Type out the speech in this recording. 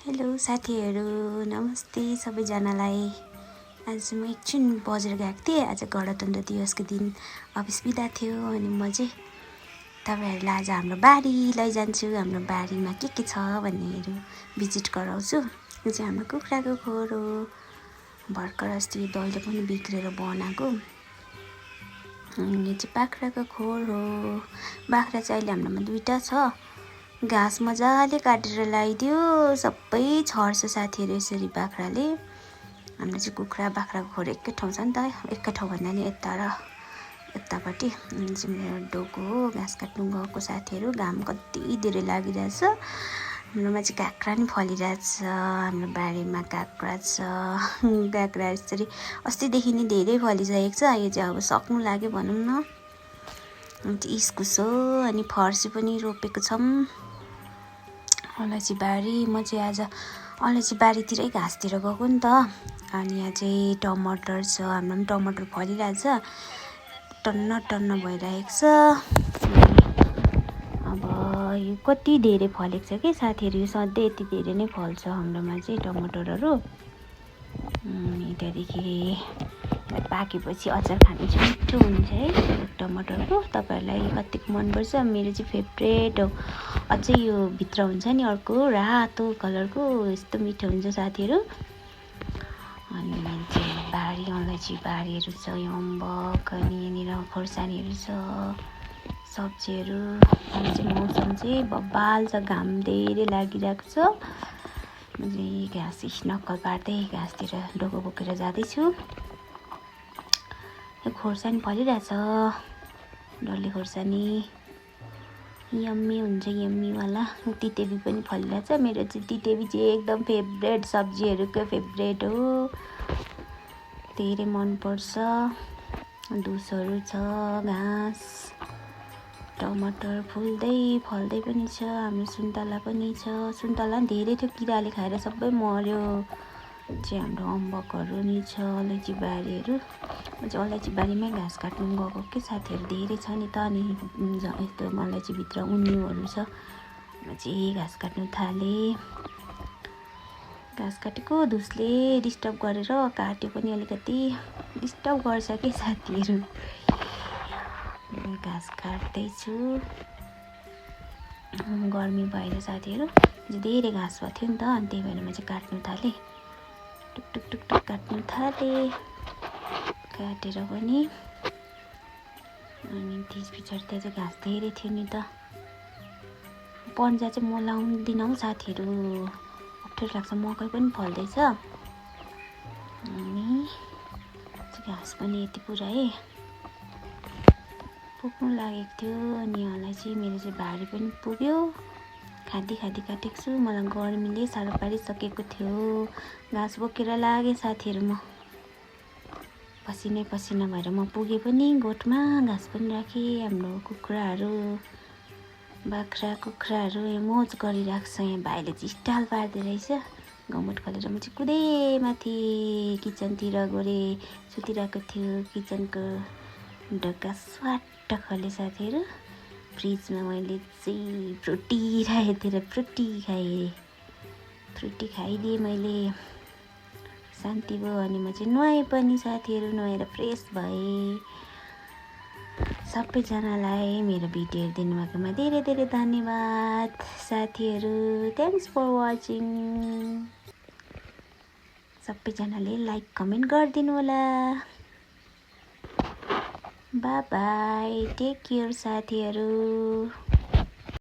Hello साथीहरू, नमस्ते सबैजनालाई। आज म एकछिन बजार गएको थिएँ। आज गणतन्त्र दिवसको दिन अफिस बिदा थियो अनि म चाहिँ तपाईँहरूलाई आज हाम्रो बारी लैजान्छु। हाम्रो बारीमा के छ भन्नेहरू भिजिट गराउँछु। यो चाहिँ हाम्रो कुखुराको खोर हो। भर्खर अस्ति यो दैलो पनि बिग्रेर बनाएको। यो चाहिँ बाख्राको खोर हो। बाख्रा चाहिँ अहिले हाम्रोमा 2टा छ। घाँस मजाले काटेर लगाइदियो, सबै छर्छ साथीहरू यसरी बाख्राले। हाम्रो चाहिँ कुखुरा बाख्राको खोर एकै ठाउँ छ नि त, एकै ठाउँ भन्दा नि यता र यतापट्टि। चाहिँ मेरो डोको हो, घाँस काट्नु गएको साथीहरू। घाम कति धेरै लागिरहेछ। हाम्रोमा चाहिँ काँक्रा नि फलिरहेछ। हाम्रो बारीमा काँक्रा छ। काँक्रा यसरी अस्तिदेखि नै धेरै फलिसकेको छ। यो चाहिँ अब सक्नु लाग्यो भनौँ न। इस्कुस हो अनि फर्सी पनि रोपेको छौँ। अलैँची बारी। म चाहिँ आज अलैँची बारीतिरै घाँसतिर गएको नि त। अनि यहाँ चाहिँ टमाटर छ। हाम्रो पनि टमाटर फलिरहेछ, टन्न टन्न भइरहेको छ। अब यो कति धेरै फलेको छ कि साथीहरू। यो सधैँ यति धेरै नै फल्छ हाम्रोमा चाहिँ टमाटरहरू। त्यहाँदेखि पाकेपछि अचार खानु चाहिँ मिठो हुन्छ है टमाटरको। तपाईँहरूलाई कतिको मनपर्छ? मेरो चाहिँ फेभरेट हो। अझै यो भित्र हुन्छ नि अर्को रातो कलरको, यस्तो मिठो हुन्छ साथीहरू। अनि चाहिँ बारी अलैँची बारीहरू छ। यो अम्बक अनि यहाँनिर खोर्सानीहरू छ, सब्जीहरू। अहिले चाहिँ मौसम चाहिँ बब्बाल छ, घाम धेरै लागिरहेको छ। म चाहिँ घाँस नक्कल पार्दै घाँसतिर डोको बोकेर जाँदैछु। यो खोर्सानी फलिरहेछ, डल्ले खोर्सानी यम्मी हुन्छ, यम्मीवाला। तितेबी पनि फलिरहेछ। मेरो चाहिँ तितेबी चाहिँ एकदम फेभरेट, सब्जीहरूको फेभरेट हो, धेरै मनपर्छ। डुसहरू छ, घाँस, टमाटर फल्दै पनि छ। हाम्रो सुन्तला पनि छ। सुन्तला पनि धेरै थियो, किराले खाएर सबै मर्यो। चाहिँ हाम्रो अम्बकहरू नि छ, अलैँची बारीहरू। म चाहिँ अलैँची बारीमै घाँस काट्नु गएको के साथीहरू। धेरै छ नि त। अनि यस्तो अलैँचीभित्र उन्युहरू छ। म चाहिँ घाँस काट्नु थालेँ। घाँस काटेको धुसले डिस्टर्ब गरेर काट्यो पनि अलिकति डिस्टर्ब गर्छ कि साथीहरू। घाँस काट्दैछु। गर्मी भएर साथीहरू धेरै घाँस भएको थियो नि त, अनि त्यही भएर म चाहिँ काट्नु थालेँ। टुक काट्नु थालेँ। काटेर पनि अनि त्यस पछाडि त्यहाँ चाहिँ घाँस धेरै थियो नि त। पन्जा चाहिँ म लाउँदिनँ साथीहरू, अप्ठ्यारो लाग्छ। मकै पनि फल्दैछ अनि घाँस पनि यति पुऱ्याएँ, पुग्नु लागेको थियो। अनि अलैँची मेरो चाहिँ भारी पनि पुग्यो। खाँदी काटेको छु। मलाई गर्मीले साह्रो पारिसकेको थियो। घाँस बोकेर लागेँ साथीहरू। म पसिना भएर म पुगेँ पनि गोठमा। घाँस पनि राखेँ। हाम्रो कुखुराहरू बाख्रा कुखुराहरू यहाँ मोज गरिरहेको छ। यहाँ भाइले चाहिँ स्टाइल पार्दै रहेछ। गमोट खोलेर म चाहिँ कुदेँ माथि। किचनतिर गएँ, सुतिरहेको थियो। किचनको ढोका स्वाट्ट खोलेँ साथीहरू। फ्रिजमा मैले चाहिँ फ्रुटी राखेको थिएँ, फ्रुटी खाएँ। फ्रुटी खाइदिएँ मैले, शान्ति भयो। अनि म चाहिँ नुहाएँ पनि साथीहरू। नुहाएर फ्रेस भएँ। सबैजनालाई मेरो भिडियो हेरिदिनु भएकोमा धेरै धेरै धन्यवाद साथीहरू। Thanks for watching. सबैजनाले लाइक कमेन्ट गरिदिनु होला। बाई बाई, टेक केयर साथीहरू।